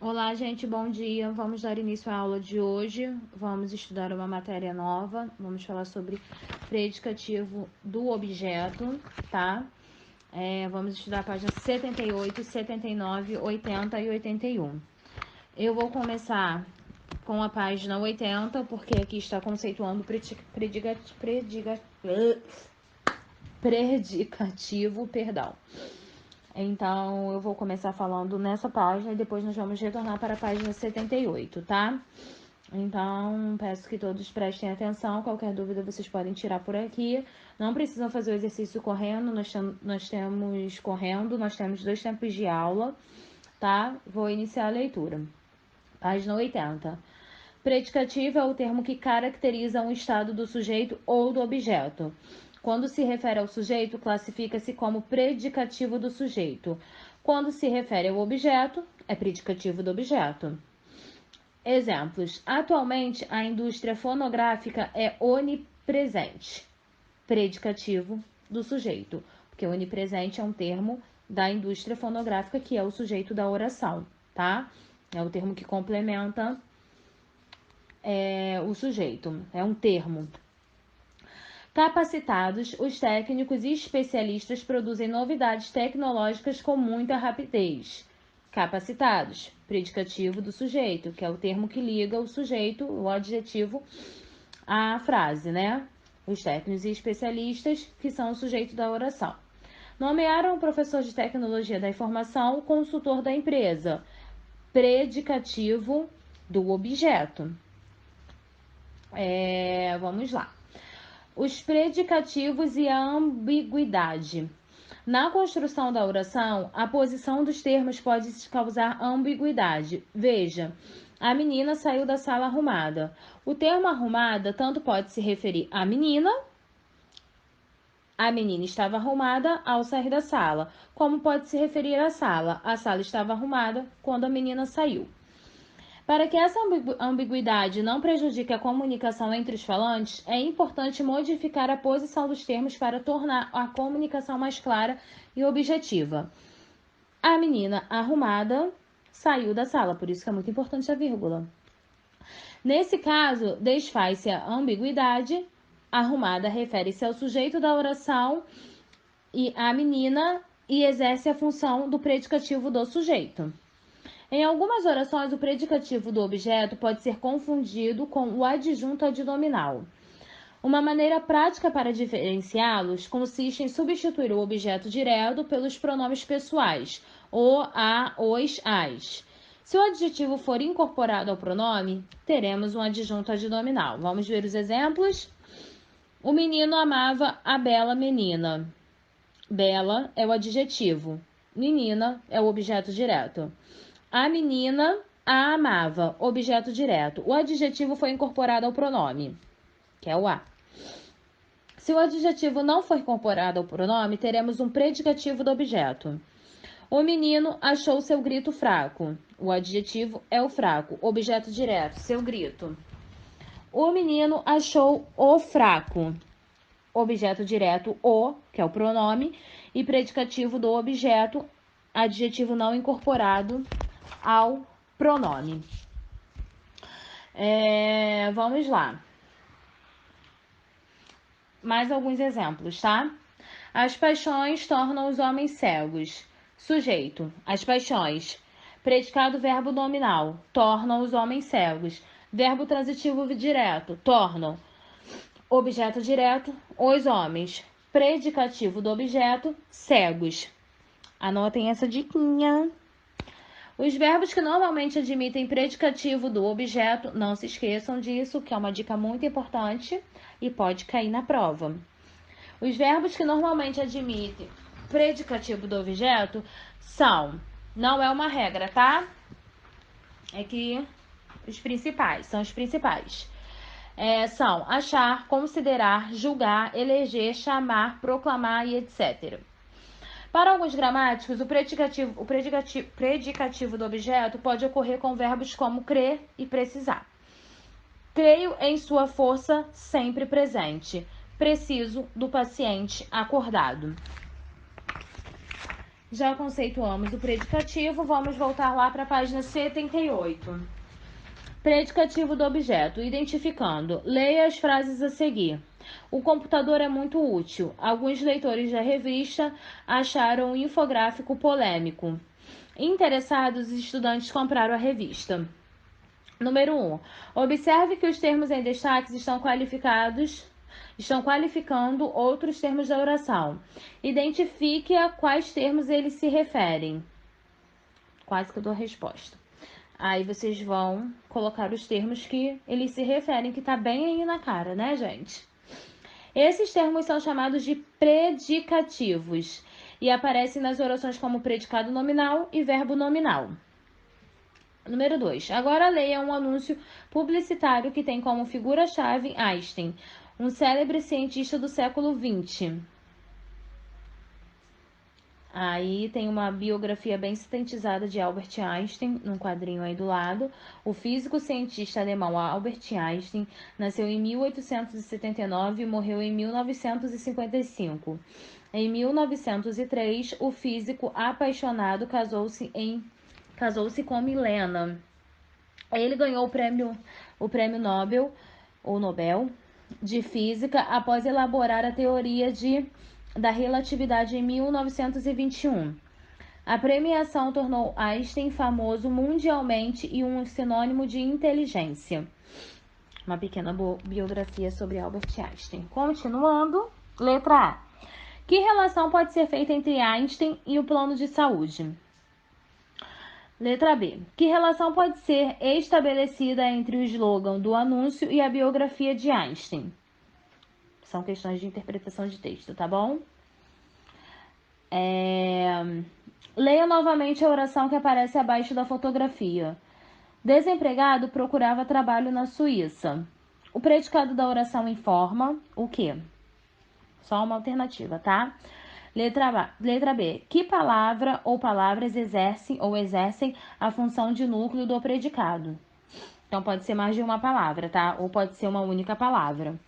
Olá, gente, bom dia. Vamos dar início à aula de hoje. Vamos estudar uma matéria nova. Vamos falar sobre predicativo do objeto, tá? Vamos estudar a página 78, 79, 80 e 81. Eu vou começar com a página 80, porque aqui está conceituando predicativo, perdão. Então, eu vou começar falando nessa página e depois nós vamos retornar para a página 78, tá? Então, peço que todos prestem atenção. Qualquer dúvida vocês podem tirar por aqui. Não precisam fazer o exercício correndo, nós temos 2 tempos de aula, tá? Vou iniciar a leitura. Página 80. Predicativo é o termo que caracteriza um estado do sujeito ou do objeto. Quando se refere ao sujeito, classifica-se como predicativo do sujeito. Quando se refere ao objeto, é predicativo do objeto. Exemplos. Atualmente, a indústria fonográfica é onipresente. Predicativo do sujeito. Porque onipresente é um termo da indústria fonográfica, que é o sujeito da oração, tá? É o termo que complementa o sujeito. É um termo. Capacitados, os técnicos e especialistas produzem novidades tecnológicas com muita rapidez. Capacitados, predicativo do sujeito, que é o termo que liga o sujeito, o adjetivo, à frase, né? Os técnicos e especialistas, que são o sujeito da oração. Nomearam o professor de tecnologia da informação, consultor da empresa, predicativo do objeto. Vamos lá. Os predicativos e a ambiguidade. Na construção da oração, a posição dos termos pode causar ambiguidade. Veja, a menina saiu da sala arrumada. O termo arrumada tanto pode se referir à menina, a menina estava arrumada ao sair da sala, como pode se referir à sala. A sala estava arrumada quando a menina saiu. Para que essa ambiguidade não prejudique a comunicação entre os falantes, é importante modificar a posição dos termos para tornar a comunicação mais clara e objetiva. A menina arrumada saiu da sala, por isso que é muito importante a vírgula. Nesse caso, desfaz-se a ambiguidade. Arrumada refere-se ao sujeito da oração e a menina e exerce a função do predicativo do sujeito. Em algumas orações, o predicativo do objeto pode ser confundido com o adjunto adnominal. Uma maneira prática para diferenciá-los consiste em substituir o objeto direto pelos pronomes pessoais, o, a, os, as. Se o adjetivo for incorporado ao pronome, teremos um adjunto adnominal. Vamos ver os exemplos? O menino amava a bela menina. Bela é o adjetivo. Menina é o objeto direto. A menina a amava, objeto direto. O adjetivo foi incorporado ao pronome, que é o a. Se o adjetivo não for incorporado ao pronome, teremos um predicativo do objeto. O menino achou seu grito fraco. O adjetivo é o fraco, objeto direto, seu grito. O menino achou o fraco. Objeto direto, o, que é o pronome, e predicativo do objeto, adjetivo não incorporado ao pronome. Vamos lá. Mais alguns exemplos, tá? As paixões tornam os homens cegos. Sujeito, as paixões. Predicado verbo nominal, tornam os homens cegos. Verbo transitivo direto, tornam. Objeto direto, os homens. Predicativo do objeto, cegos. Anotem essa diquinha. Os verbos que normalmente admitem predicativo do objeto, não se esqueçam disso, que é uma dica muito importante e pode cair na prova. Os verbos que normalmente admitem predicativo do objeto são, não é uma regra, tá? É que são os principais. São achar, considerar, julgar, eleger, chamar, proclamar e etc. Para alguns gramáticos, o predicativo do objeto pode ocorrer com verbos como crer e precisar. Creio em sua força sempre presente. Preciso do paciente acordado. Já conceituamos o predicativo, vamos voltar lá para a página 78. Predicativo do objeto, identificando. Leia as frases a seguir. O computador é muito útil. Alguns leitores da revista acharam o infográfico polêmico. Interessados, os estudantes compraram a revista. Número 1. Observe que os termos em destaques estão qualificando outros termos da oração. Identifique a quais termos eles se referem. Quase que eu dou a resposta. Aí vocês vão colocar os termos que eles se referem, que tá bem aí na cara, né, gente? Esses termos são chamados de predicativos e aparecem nas orações como predicado nominal e verbo nominal. Número 2. Agora leia um anúncio publicitário que tem como figura-chave Einstein, um célebre cientista do século XX. Aí tem uma biografia bem sintetizada de Albert Einstein, num quadrinho aí do lado. O físico-cientista alemão Albert Einstein nasceu em 1879 e morreu em 1955. Em 1903, o físico apaixonado casou-se com Milena. Ele ganhou o prêmio Nobel de Física após elaborar a teoria da relatividade em 1921. A premiação tornou Einstein famoso mundialmente e um sinônimo de inteligência. Uma pequena biografia sobre Albert Einstein. Continuando, letra A. Que relação pode ser feita entre Einstein e o plano de saúde? Letra B. Que relação pode ser estabelecida entre o slogan do anúncio e a biografia de Einstein? São questões de interpretação de texto, tá bom? Leia novamente a oração que aparece abaixo da fotografia. Desempregado procurava trabalho na Suíça. O predicado da oração informa o quê? Só uma alternativa, tá? Letra B. Que palavra ou palavras exercem a função de núcleo do predicado? Então, pode ser mais de uma palavra, tá? Ou pode ser uma única palavra.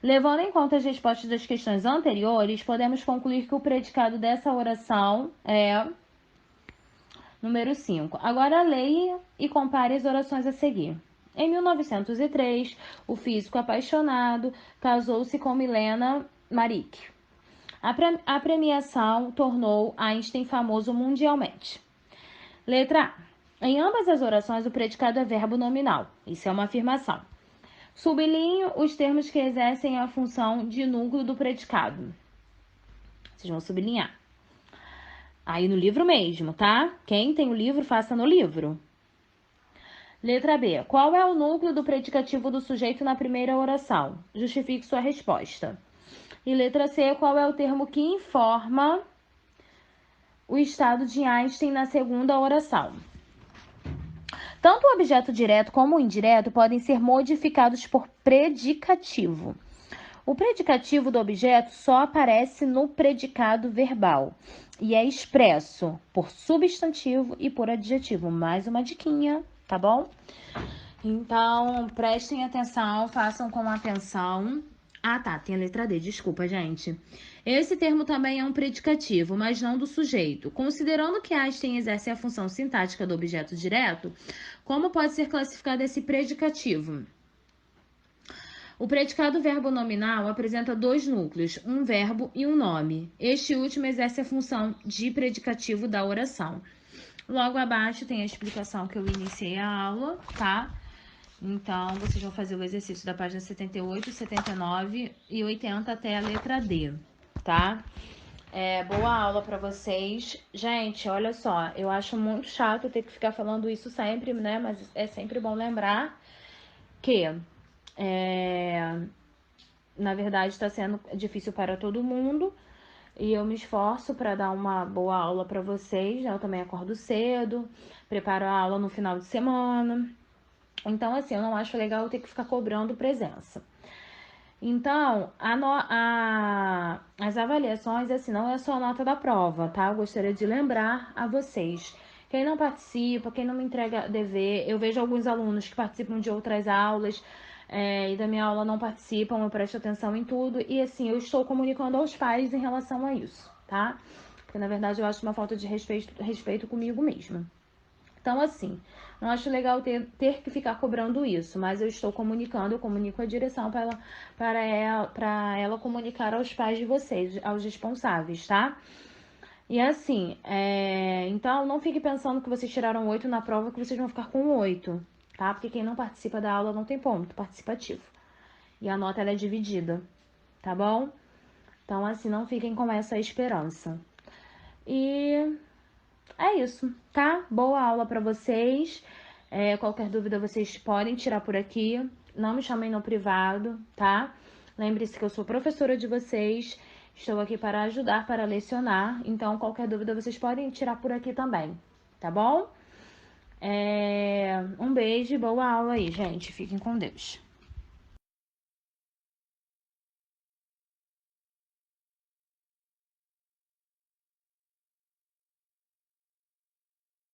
Levando em conta as respostas das questões anteriores, podemos concluir que o predicado dessa oração é número 5. Agora leia e compare as orações a seguir. Em 1903, o físico apaixonado casou-se com Milena Maric. A premiação tornou Einstein famoso mundialmente. Letra A. Em ambas as orações, o predicado é verbo nominal. Isso é uma afirmação. Sublinho os termos que exercem a função de núcleo do predicado. Vocês vão sublinhar. Aí no livro mesmo, tá? Quem tem o livro, faça no livro. Letra B. Qual é o núcleo do predicativo do sujeito na primeira oração? Justifique sua resposta. E letra C. Qual é o termo que informa o estado de Einstein na segunda oração? Tanto o objeto direto como o indireto podem ser modificados por predicativo. O predicativo do objeto só aparece no predicado verbal e é expresso por substantivo e por adjetivo. Mais uma diquinha, tá bom? Então, prestem atenção, façam com atenção. Ah, tá, tem a letra D, desculpa, gente. Esse termo também é um predicativo, mas não do sujeito. Considerando que Einstein exerce a função sintática do objeto direto, como pode ser classificado esse predicativo? O predicado verbo nominal apresenta dois núcleos, um verbo e um nome. Este último exerce a função de predicativo da oração. Logo abaixo tem a explicação que eu iniciei a aula, tá? Então, vocês vão fazer o exercício da página 78, 79 e 80 até a letra D, tá? Boa aula pra vocês. Gente, olha só, eu acho muito chato ter que ficar falando isso sempre, né? Mas é sempre bom lembrar que, na verdade, está sendo difícil para todo mundo. E eu me esforço para dar uma boa aula para vocês, né? Eu também acordo cedo, preparo a aula no final de semana. Então, assim, eu não acho legal eu ter que ficar cobrando presença. Então, as avaliações, assim, não é só a nota da prova, tá? Eu gostaria de lembrar a vocês. Quem não participa, quem não me entrega dever, eu vejo alguns alunos que participam de outras aulas e da minha aula não participam, eu presto atenção em tudo. E, assim, eu estou comunicando aos pais em relação a isso, tá? porque na verdade eu acho uma falta de respeito comigo mesma. Então, assim, não acho legal ter que ficar cobrando isso, mas eu estou comunicando, eu comunico a direção para ela comunicar aos pais de vocês, aos responsáveis, tá? E assim, então não fique pensando que vocês tiraram 8 na prova que vocês vão ficar com 8, tá? Porque quem não participa da aula não tem ponto participativo. E a nota ela é dividida, tá bom? Então, assim, não fiquem com essa esperança. E é isso, tá? Boa aula pra vocês. Qualquer dúvida vocês podem tirar por aqui. Não me chamem no privado, tá? Lembre-se que eu sou professora de vocês. Estou aqui para ajudar, para lecionar. Então, qualquer dúvida vocês podem tirar por aqui também, tá bom? Um beijo e boa aula aí, gente. Fiquem com Deus.